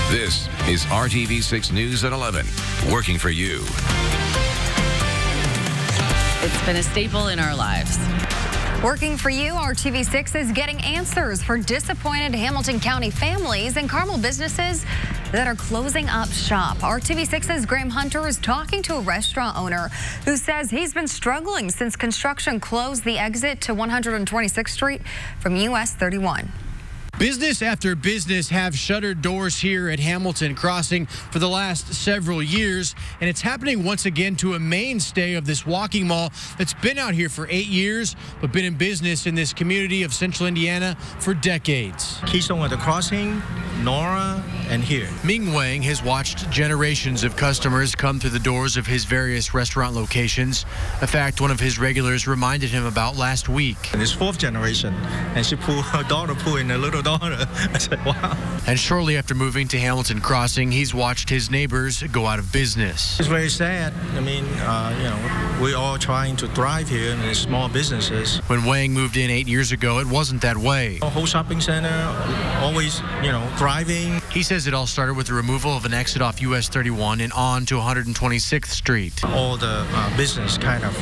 This is RTV6 News at 11, working for you. It's been a staple in our lives. Working for you, RTV6 is getting answers for disappointed Hamilton County families and Carmel businesses that are closing up shop. RTV6's Graham Hunter is talking to a restaurant owner who says he's been struggling since construction closed the exit to 126th Street from US 31. Business after business have shuttered doors here at Hamilton Crossing for the last several years, and it's happening once again to a mainstay of this walking mall that's been out here for 8 years, but been in business in this community of central Indiana for decades. Keystone at the Crossing, Nora, and here. Ming Wang has watched generations of customers come through the doors of his various restaurant locations, a fact one of his regulars reminded him about last week. And it's fourth generation, and her daughter put in a little daughter. I said, wow. And shortly after moving to Hamilton Crossing, he's watched his neighbors go out of business. It's very sad. I mean, we're all trying to thrive here in these small businesses. When Wang moved in 8 years ago, it wasn't that way. A whole shopping center, always, thriving. He says it all started with the removal of an exit off US 31 and on to 126th Street. All the business kind of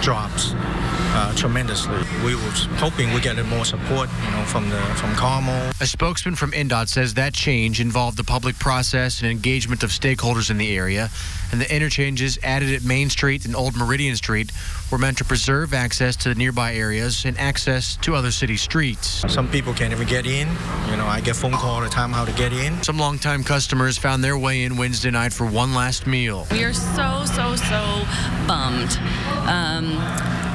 drops tremendously. We were hoping we get more support, from Carmel. A spokesman from INDOT says that change involved the public process and engagement of stakeholders in the area, and the interchanges added at Main Street and Old Meridian Street were meant to preserve access to the nearby areas and access to other city streets. Some people can't even get in. I get phone call all the time how to get in. Some longtime customers found their way in Wednesday night for one last meal. We are so bummed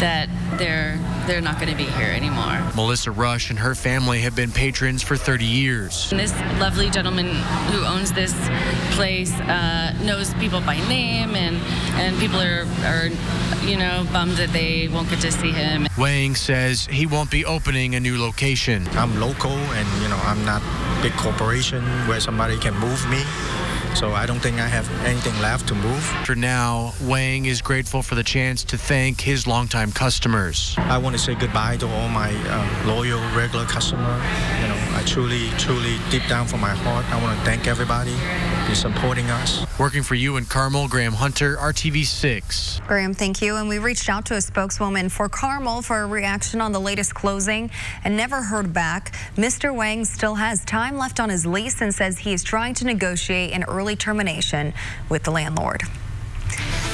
that they're not going to be here anymore. Melissa Rush and her family have been patrons for 30 years. And this lovely gentleman who owns this place knows people by name, and people are bummed that they won't get to see him. Wang says he won't be opening a new location. I'm local, and I'm not a big corporation where somebody can move me. So I don't think I have anything left to move. For now, Wang is grateful for the chance to thank his longtime customers. I want to say goodbye to all my loyal, regular customers. I truly, deep down from my heart, I want to thank everybody for supporting us. Working for you in Carmel, Graham Hunter, RTV6. Graham, thank you. And we reached out to a spokeswoman for Carmel for a reaction on the latest closing and never heard back. Mr. Wang still has time left on his lease and says he is trying to negotiate an early termination with the landlord.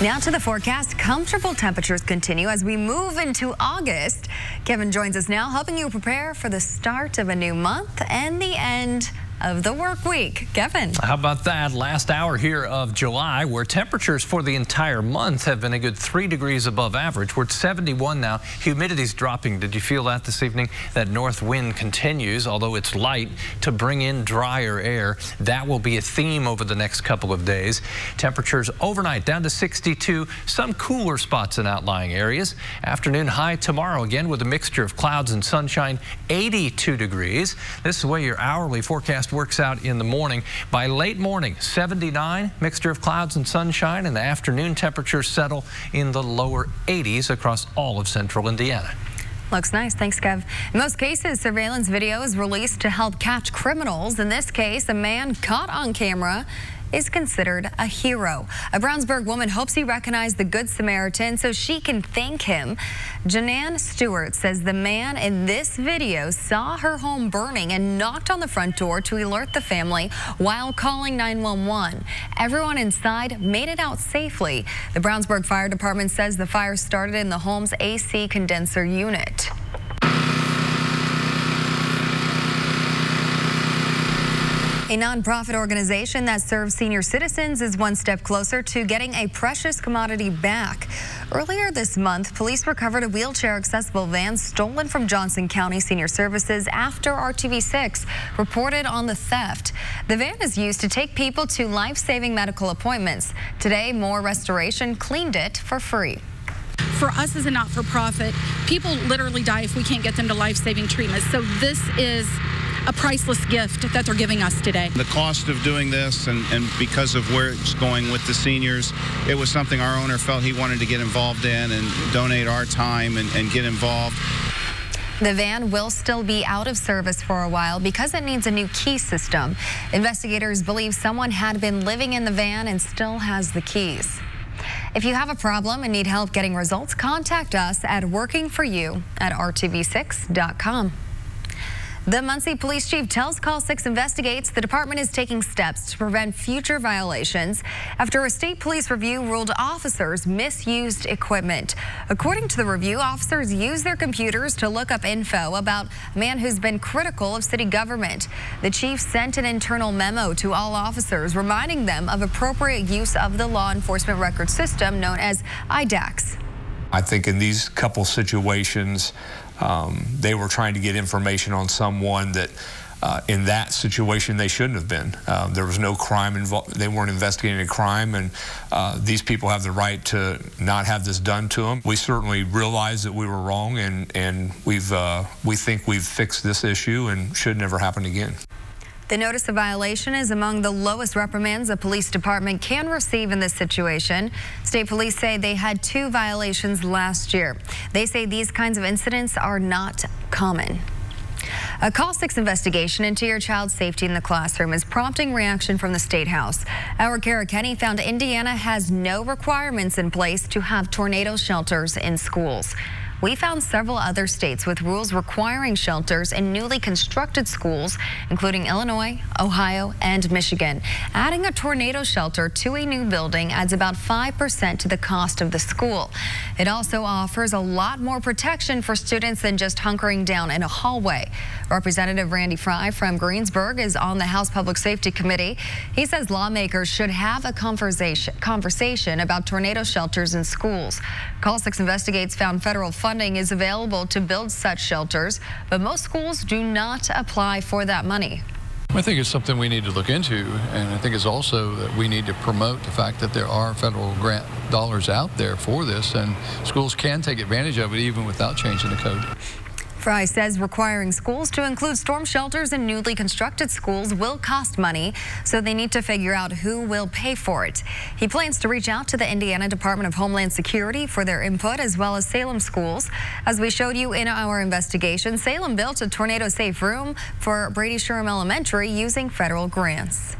Now to the forecast. Comfortable temperatures continue as we move into August. Kevin joins us now, helping you prepare for the start of a new month and the end of the work week. Kevin. How about that? Last hour here of July, where temperatures for the entire month have been a good 3 degrees above average. We're at 71 now. Humidity's dropping. Did you feel that this evening? That north wind continues, although it's light, to bring in drier air. That will be a theme over the next couple of days. Temperatures overnight down to 62. Some cooler spots in outlying areas. Afternoon high tomorrow again with a mixture of clouds and sunshine. 82 degrees. This is the way your hourly forecast works out in the morning. By late morning, 79, mixture of clouds and sunshine, and the afternoon temperatures settle in the lower 80s across all of central Indiana. Looks nice. Thanks, Kev. In most cases, surveillance video is released to help catch criminals. In this case, a man caught on camera is considered a hero. A Brownsburg woman hopes he recognized the Good Samaritan so she can thank him. Janan Stewart says the man in this video saw her home burning and knocked on the front door to alert the family while calling 911. Everyone inside made it out safely. The Brownsburg Fire Department says the fire started in the home's AC condenser unit. A nonprofit organization that serves senior citizens is one step closer to getting a precious commodity back. Earlier this month, police recovered a wheelchair-accessible van stolen from Johnson County Senior Services after RTV6 reported on the theft. The van is used to take people to life-saving medical appointments. Today, More Restoration cleaned it for free. For us as a not-for-profit, people literally die if we can't get them to life-saving treatment. So this is a priceless gift that they're giving us today. The cost of doing this and because of where it's going with the seniors, it was something our owner felt he wanted to get involved in and donate our time and get involved. The van will still be out of service for a while because it needs a new key system. Investigators believe someone had been living in the van and still has the keys. If you have a problem and need help getting results, contact us at workingforyou@rtv6.com. The Muncie Police Chief tells Call 6 Investigates the department is taking steps to prevent future violations after a state police review ruled officers misused equipment. According to the review, officers use their computers to look up info about a man who's been critical of city government. The chief sent an internal memo to all officers reminding them of appropriate use of the law enforcement record system known as IDAX. I think in these couple situations, they were trying to get information on someone that in that situation they shouldn't have been. There was no crime involved. They weren't investigating a crime, and these people have the right to not have this done to them. We certainly realize that we were wrong, and we think we've fixed this issue and should never happen again. The notice of violation is among the lowest reprimands a police department can receive in this situation. State police say they had 2 violations last year. They say these kinds of incidents are not common. A Call 6 investigation into your child's safety in the classroom is prompting reaction from the State House. Our Kara Kenny found Indiana has no requirements in place to have tornado shelters in schools. We found several other states with rules requiring shelters in newly constructed schools, including Illinois, Ohio, and Michigan. Adding a tornado shelter to a new building adds about 5% to the cost of the school. It also offers a lot more protection for students than just hunkering down in a hallway. Representative Randy Fry from Greensburg is on the House Public Safety Committee. He says lawmakers should have a conversation about tornado shelters in schools. Call 6 Investigates found federal funding is available to build such shelters, but most schools do not apply for that money. I think it's something we need to look into, and I think it's also that we need to promote the fact that there are federal grant dollars out there for this, and schools can take advantage of it even without changing the code. Fry says requiring schools to include storm shelters in newly constructed schools will cost money, so they need to figure out who will pay for it. He plans to reach out to the Indiana Department of Homeland Security for their input, as well as Salem schools. As we showed you in our investigation, Salem built a tornado-safe room for Brady Sturm Elementary using federal grants.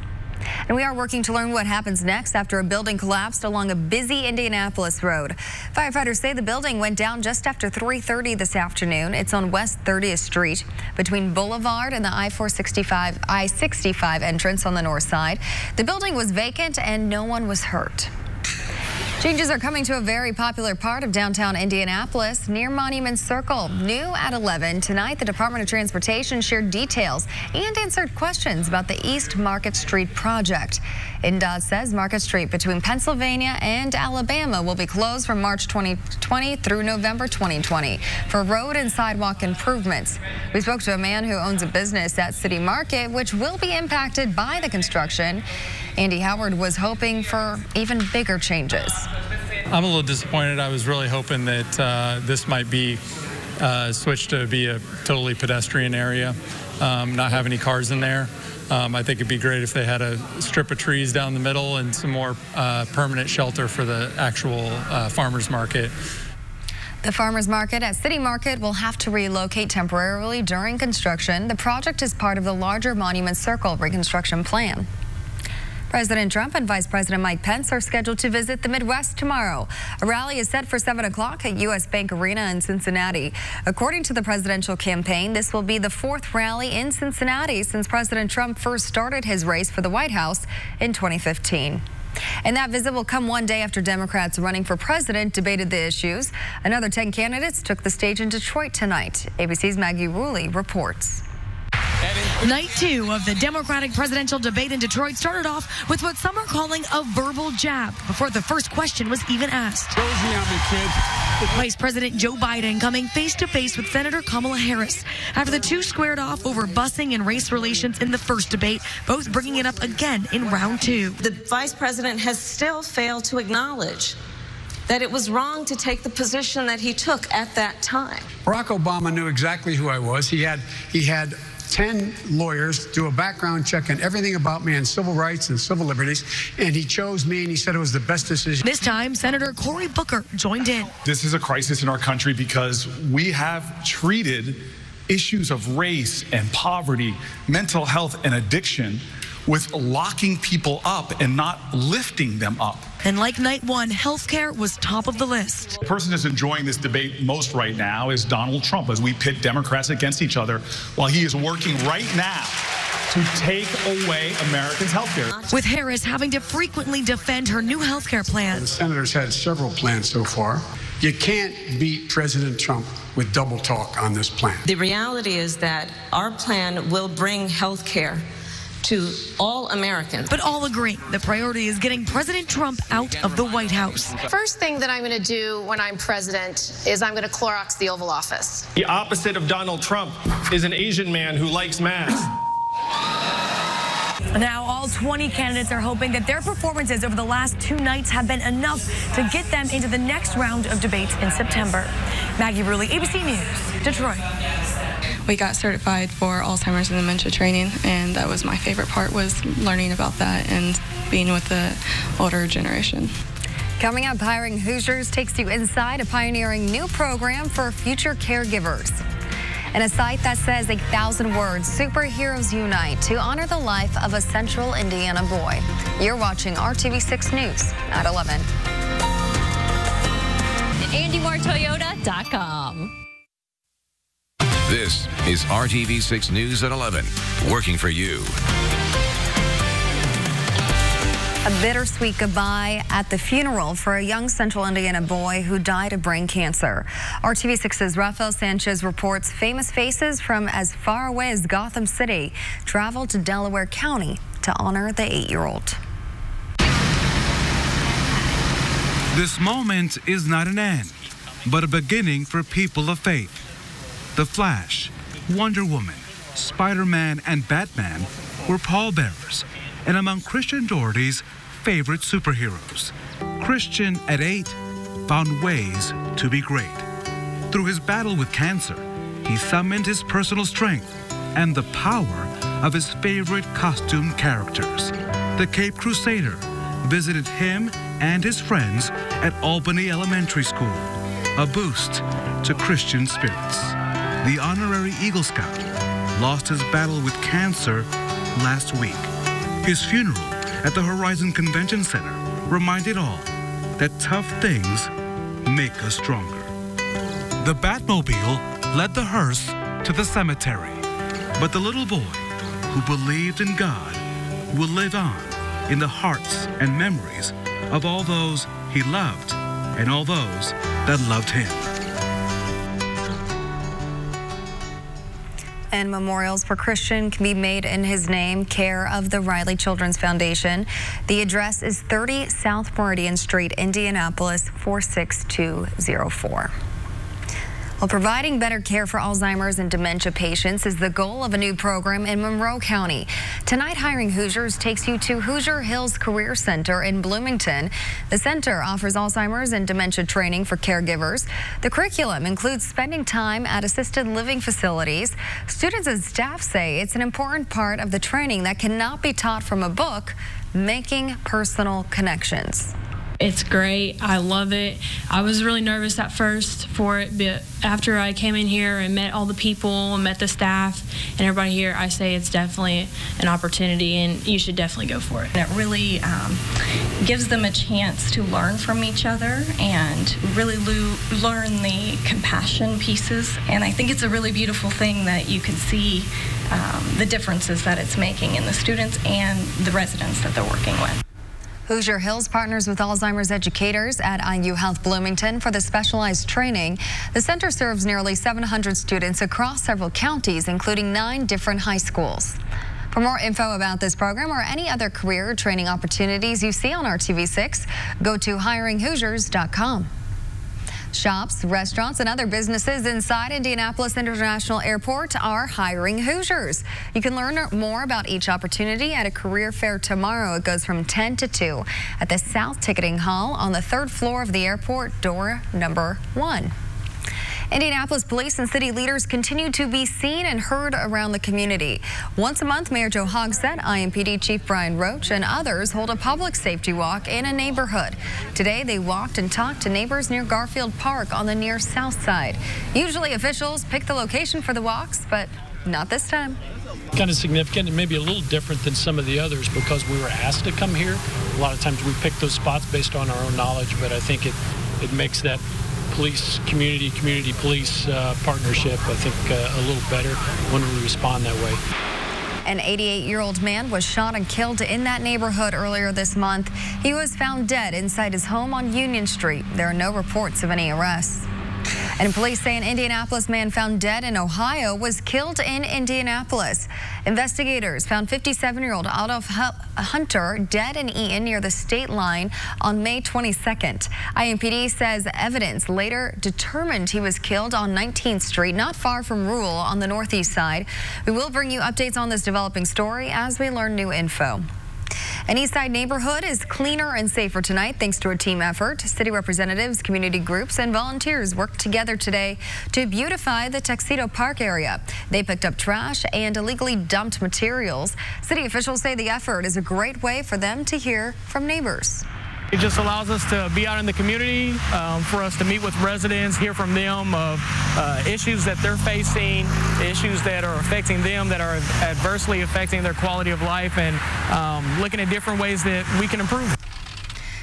And we are working to learn what happens next after a building collapsed along a busy Indianapolis road. Firefighters say the building went down just after 3:30 this afternoon. It's on West 30th Street between Boulevard and the I-65 entrance on the north side. The building was vacant and no one was hurt. Changes are coming to a very popular part of downtown Indianapolis near Monument Circle. New at 11 tonight, the Department of Transportation shared details and answered questions about the East Market Street project. INDOT says Market Street between Pennsylvania and Alabama will be closed from March 2020 through November 2020 for road and sidewalk improvements. We spoke to a man who owns a business at City Market, which will be impacted by the construction. Andy Howard was hoping for even bigger changes. I'm a little disappointed. I was really hoping that this might be switched to be a totally pedestrian area, not have any cars in there. I think it'd be great if they had a strip of trees down the middle and some more permanent shelter for the actual farmers market. The farmers market at City Market will have to relocate temporarily during construction. The project is part of the larger Monument Circle reconstruction plan. President Trump and Vice President Mike Pence are scheduled to visit the Midwest tomorrow. A rally is set for 7 o'clock at U.S. Bank Arena in Cincinnati. According to the presidential campaign, this will be the 4th rally in Cincinnati since President Trump first started his race for the White House in 2015. And that visit will come one day after Democrats running for president debated the issues. Another 10 candidates took the stage in Detroit tonight. ABC's Maggie Ruley reports. Night 2 of the Democratic presidential debate in Detroit started off with what some are calling a verbal jab before the first question was even asked. With Vice President Joe Biden coming face-to-face with Senator Kamala Harris after the two squared off over busing and race relations in the first debate, both bringing it up again in round 2. The vice president has still failed to acknowledge that it was wrong to take the position that he took at that time. Barack Obama knew exactly who I was. He had 10 lawyers do a background check on everything about me and civil rights and civil liberties, and he chose me, and he said it was the best decision. This time, Senator Cory Booker joined in. This is a crisis in our country because we have treated issues of race and poverty, mental health and addiction with locking people up and not lifting them up. And like night one, healthcare was top of the list. The person that's enjoying this debate most right now is Donald Trump, as we pit Democrats against each other while he is working right now to take away Americans' health care. With Harris having to frequently defend her new health care plan. The senators had several plans so far. You can't beat President Trump with double talk on this plan. The reality is that our plan will bring health care to all Americans. But all agree the priority is getting President Trump out of the White House. First thing that I'm going to do when I'm president is I'm going to Clorox the Oval Office. The opposite of Donald Trump is an Asian man who likes masks. Now, all 20 candidates are hoping that their performances over the last 2 nights have been enough to get them into the next round of debates in September. Maggie Rulli, ABC News, Detroit. We got certified for Alzheimer's and dementia training, and that was my favorite part, was learning about that and being with the older generation. Coming up, Hiring Hoosiers takes you inside a pioneering new program for future caregivers. And a site that says 1,000 words, superheroes unite to honor the life of a Central Indiana boy. You're watching RTV6 News at 11. AndyMooreToyota.com. This is RTV6 News at 11, working for you. A bittersweet goodbye at the funeral for a young Central Indiana boy who died of brain cancer. RTV6's Rafael Sanchez reports famous faces from as far away as Gotham City traveled to Delaware County to honor the 8-year-old. This moment is not an end, but a beginning for people of faith. The Flash, Wonder Woman, Spider-Man, and Batman were pallbearers, and among Christian Doherty's favorite superheroes. Christian, at 8, found ways to be great. Through his battle with cancer, he summoned his personal strength and the power of his favorite costume characters. The Cape Crusader visited him and his friends at Albany Elementary School, a boost to Christian spirits. The honorary Eagle Scout lost his battle with cancer last week. His funeral at the Horizon Convention Center reminded all that tough things make us stronger. The Batmobile led the hearse to the cemetery, but the little boy who believed in God will live on in the hearts and memories of all those he loved and all those that loved him. And memorials for Christian can be made in his name, care of the Riley Children's Foundation. The address is 30 South Meridian Street, Indianapolis, 46204. Well, providing better care for Alzheimer's and dementia patients is the goal of a new program in Monroe County. Tonight, Hiring Hoosiers takes you to Hoosier Hills Career Center in Bloomington. The center offers Alzheimer's and dementia training for caregivers. The curriculum includes spending time at assisted living facilities. Students and staff say it's an important part of the training that cannot be taught from a book, making personal connections. It's great. I love it. I was really nervous at first for it, but after I came in here and met all the people and met the staff and everybody here, I say it's definitely an opportunity and you should definitely go for it. It really gives them a chance to learn from each other and really learn the compassion pieces. And I think it's a really beautiful thing that you can see the differences that it's making in the students and the residents that they're working with. Hoosier Hills partners with Alzheimer's educators at IU Health Bloomington for the specialized training. The center serves nearly 700 students across several counties, including 9 different high schools. For more info about this program or any other career training opportunities you see on RTV6, go to hiringhoosiers.com. Shops, restaurants, and other businesses inside Indianapolis International Airport are hiring Hoosiers. You can learn more about each opportunity at a career fair tomorrow. It goes from 10 to 2 at the South Ticketing Hall on the 3rd floor of the airport, door number 1. Indianapolis police and city leaders continue to be seen and heard around the community. Once a month, Mayor Joe Hogsett, IMPD Chief Brian Roach, and others hold a public safety walk in a neighborhood. Today, they walked and talked to neighbors near Garfield Park on the near south side. Usually, officials pick the location for the walks, but not this time. Kind of significant and maybe a little different than some of the others because we were asked to come here. A lot of times we pick those spots based on our own knowledge, but I think it makes that police, community police partnership, I think, a little better when we respond that way. An 88-year-old man was shot and killed in that neighborhood earlier this month. He was found dead inside his home on Union Street. There are no reports of any arrests. And police say an Indianapolis man found dead in Ohio was killed in Indianapolis. Investigators found 57-year-old Adolph Hunter dead and eaten near the state line on May 22nd. IMPD says evidence later determined he was killed on 19th Street, not far from Rural on the northeast side. We will bring you updates on this developing story as we learn new info. An Eastside neighborhood is cleaner and safer tonight thanks to a team effort. City representatives, community groups, and volunteers worked together today to beautify the Tuxedo Park area. They picked up trash and illegally dumped materials. City officials say the effort is a great way for them to hear from neighbors. It just allows us to be out in the community, for us to meet with residents, hear from them of issues that they're facing, issues that are affecting them, that are adversely affecting their quality of life, and looking at different ways that we can improve.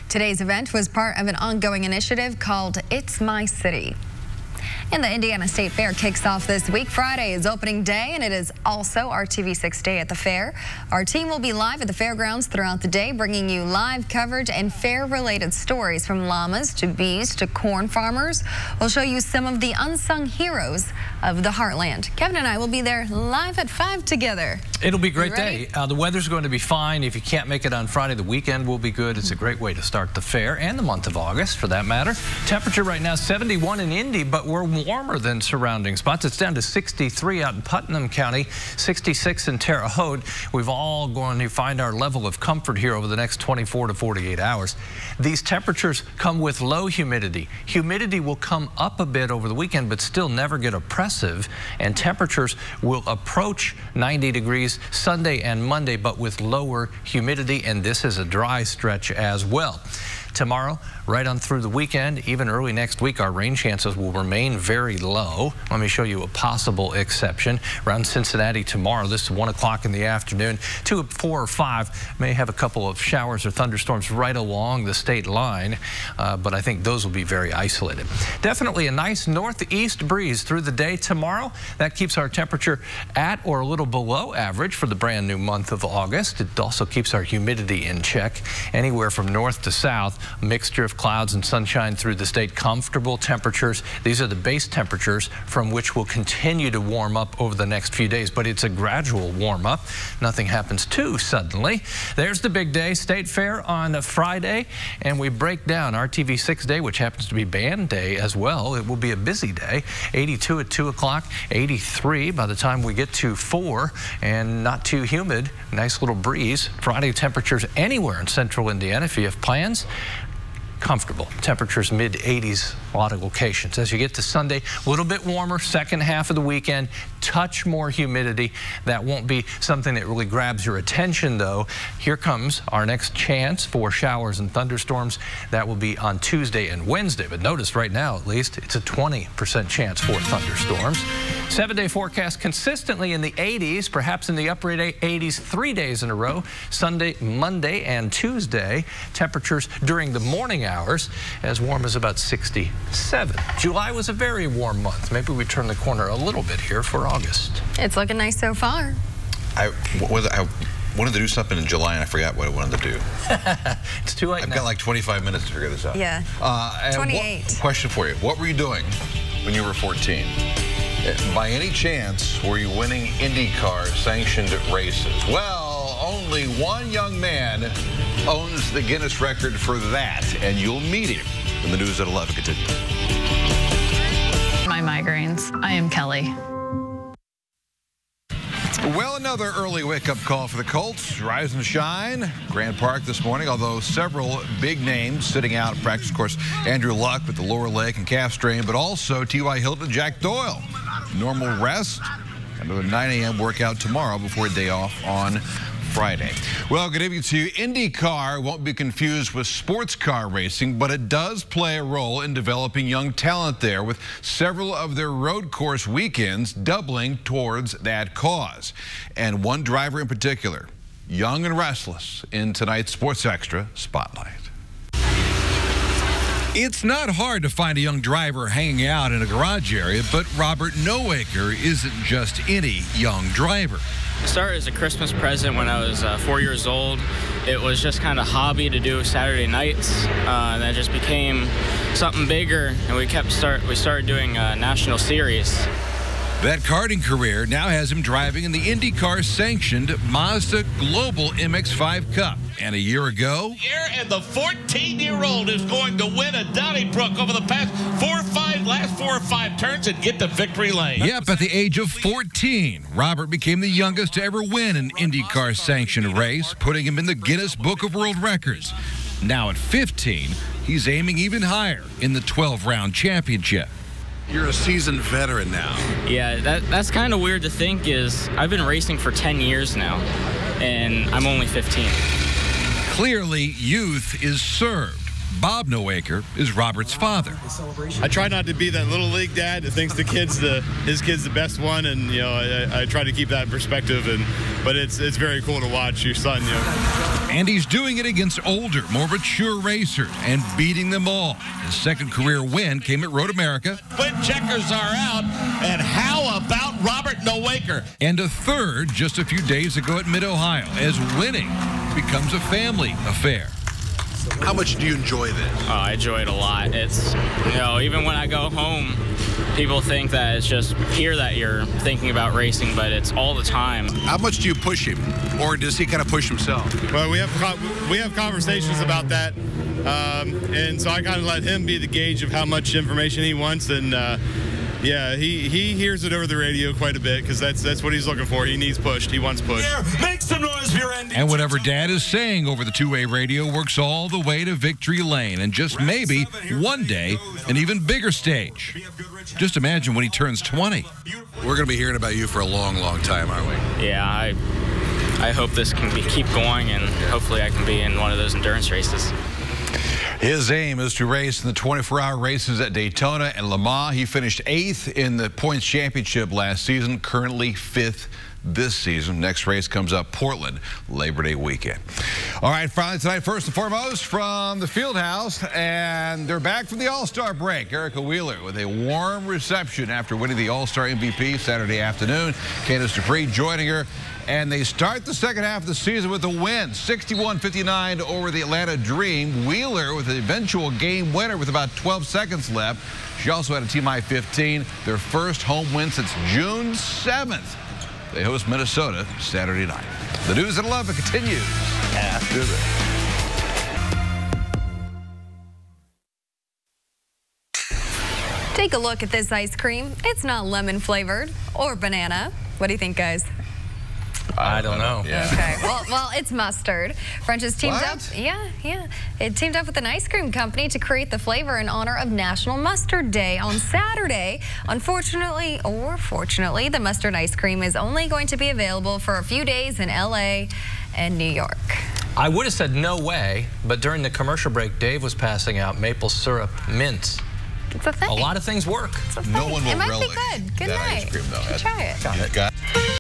Today's event was part of an ongoing initiative called It's My City. And the Indiana State Fair kicks off this week. Friday is opening day, and it is also RTV6 Day at the fair. Our team will be live at the fairgrounds throughout the day, bringing you live coverage and fair-related stories from llamas to bees to corn farmers. We'll show you some of the unsung heroes of the heartland. Kevin and I will be there live at 5 together. It'll be a great day. The weather's going to be fine. If you can't make it on Friday, the weekend will be good. It's a great way to start the fair and the month of August, for that matter. Temperature right now 71 in Indy, but we're warmer than surrounding spots. It's down to 63 out in Putnam County, 66 in Terre Haute. We've all going to find our level of comfort here over the next 24 to 48 hours. These temperatures come with low humidity. Humidity will come up a bit over the weekend, but still never get oppressive, and temperatures will approach 90 degrees Sunday and Monday, but with lower humidity, and this is a dry stretch as well. Tomorrow, right on through the weekend, even early next week, our rain chances will remain very low. Let me show you a possible exception. Around Cincinnati tomorrow, this is 1 o'clock in the afternoon. 2 at 4 or 5 may have a couple of showers or thunderstorms right along the state line, but I think those will be very isolated. Definitely a nice northeast breeze through the day tomorrow. That keeps our temperature at or a little below average for the brand new month of August. It also keeps our humidity in check. Anywhere from north to south, a mixture of clouds and sunshine through the state. Comfortable temperatures. These are the base temperatures from which will continue to warm up over the next few days, but it's a gradual warm up. Nothing happens too suddenly. There's the big day, State Fair on a Friday, and we break down RTV6 Day, which happens to be band day as well. It will be a busy day. 82 at 2 o'clock, 83 by the time we get to 4, and not too humid. Nice little breeze. Friday temperatures anywhere in central Indiana if you have plans. Comfortable. Temperatures mid-80s, a lot of locations. As you get to Sunday, a little bit warmer, second half of the weekend, touch more humidity. That won't be something that really grabs your attention, though. Here comes our next chance for showers and thunderstorms. That will be on Tuesday and Wednesday. But notice right now, at least, it's a 20% chance for thunderstorms. 7-day forecast consistently in the 80s, perhaps in the upper 80s 3 days in a row. Sunday, Monday, and Tuesday. Temperatures during the morning hours as warm as about 67. July was a very warm month. Maybe we turn the corner a little bit here for August. It's looking nice so far. I wanted to do something in July and I forgot what I wanted to do. It's too late I've now. got like 25 minutes to figure this out. Yeah. 28. Question for you. What were you doing when you were 14? By any chance, were you winning IndyCar sanctioned races? Well, only one young man owns the Guinness record for that, and you'll meet him in the news at 11. Continue. My migraines. I am Kelly. Well, another early wake-up call for the Colts. Rise and shine. Grand Park this morning, although several big names sitting out practice. Of course, Andrew Luck with the lower leg and calf strain, but also T.Y. Hilton and Jack Doyle. Normal rest. Another 9 a.m. workout tomorrow before a day off on Friday. Well, good evening to you. IndyCar won't be confused with sports car racing, but it does play a role in developing young talent there, with several of their road course weekends doubling towards that cause. And one driver in particular, young and restless, in tonight's Sports Extra Spotlight. It's not hard to find a young driver hanging out in a garage area, but Robert Nowaker isn't just any young driver. It started as a Christmas present when I was 4 years old. It was just kind of a hobby to do Saturday nights, and that just became something bigger, and we started doing national series. That karting career now has him driving in the IndyCar-sanctioned Mazda Global MX-5 Cup. And a year ago, and the 14-year-old is going to win at Donnybrook over the past last 4 or 5 turns and get to victory lane. Yep, at the age of 14, Robert became the youngest to ever win an IndyCar-sanctioned race, putting him in the Guinness Book of World Records. Now at 15, he's aiming even higher in the 12-round championship. You're a seasoned veteran now. Yeah, that's kind of weird to think. Is I've been racing for 10 years now, and I'm only 15. Clearly, youth is served. Bob Nowaker is Robert's father. I try not to be that little league dad that thinks his kid's the best one, and I try to keep that in perspective. But it's very cool to watch your son. And he's doing it against older, more mature racers and beating them all. His second career win came at Road America. Wind checkers are out, and how about Robert Nowaker? And a third just a few days ago at Mid-Ohio, as winning becomes a family affair. How much do you enjoy this? Oh, I enjoy it a lot. It's, even when I go home, people think that it's just here that you're thinking about racing, but it's all the time. How much do you push him, or does he kind of push himself? Well, we have conversations about that, and so I kind of let him be the gauge of how much information he wants, and yeah, he hears it over the radio quite a bit because that's what he's looking for. He needs pushed. He wants pushed. Make some noise for your Andy. And whatever Dad is saying over the two-way radio works all the way to victory lane, and just maybe one day an even bigger stage. Just imagine when he turns 20. We're going to be hearing about you for a long, long time, aren't we? Yeah, I hope this can keep going, and hopefully I can be in one of those endurance races. His aim is to race in the 24-hour races at Daytona and Le Mans. He finished 8th in the points championship last season, currently 5th this season. Next race comes up Portland, Labor Day weekend. All right, finally tonight, first and foremost from the field house, and they're back from the All-Star break. Erica Wheeler with a warm reception after winning the All-Star MVP Saturday afternoon. Candace Dupree joining her. And they start the second half of the season with a win, 61-59 over the Atlanta Dream. Wheeler with an eventual game winner with about 12 seconds left. She also had a team high 15, their first home win since June 7th. They host Minnesota Saturday night. The news at 11 continues after this. Take a look at this ice cream. It's not lemon flavored or banana. What do you think, guys? I don't know. Yeah. Okay. Well, it's mustard. French has teamed up. Yeah. It teamed up with an ice cream company to create the flavor in honor of National Mustard Day on Saturday. Unfortunately, or fortunately, the mustard ice cream is only going to be available for a few days in LA and New York. I would have said no way, but during the commercial break, Dave was passing out maple syrup mints. It's a thing. A lot of things work. No one will It might relish be good. Good that night. ice cream, though. Try it. Got it.